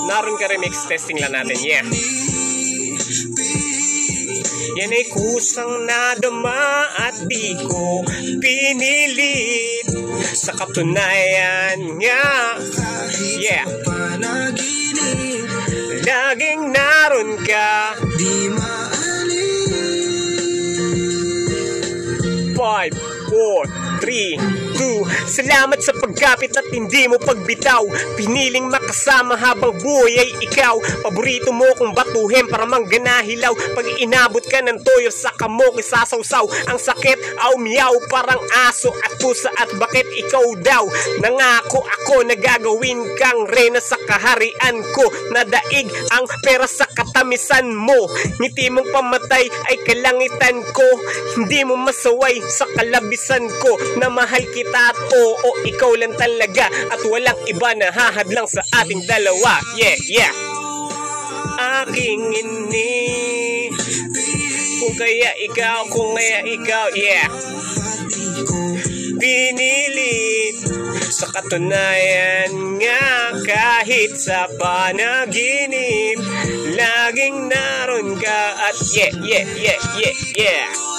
Naroon ka remix, testing lang natin, yeah. Yan ay kusang nadama at di ko pinilit. Sa katunayan nga, yeah, laging naroon ka. 5, 4, 3, 2. Salamat sa pagkapit at hindi mo pagbitaw. Piniling makasama habang buhay ay ikaw. Paborito mo kung batuhin para mangganahilaw. Pag inabot ka ng toyo sa kamok isasawsaw. Ang sakit au miyaw parang aso at pusa. At bakit ikaw daw? Nangako ako na gagawin kang reyna sa kaharian ko. Nadaig ang pera sa katamisan mo. Ngiti mong pamatay ay kalangitan ko. Hindi mo masaway sa kalabisan ko. Na mahal kita at oo, ikaw lang talaga. At walang iba na hahadlang sa ating dalawa. Yeah, yeah. Aking ini, kung kaya ikaw, yeah. Pinilit sa katunayan nga kahit sa panaginip, laging naroon ka at yeah, yeah, yeah, yeah, yeah.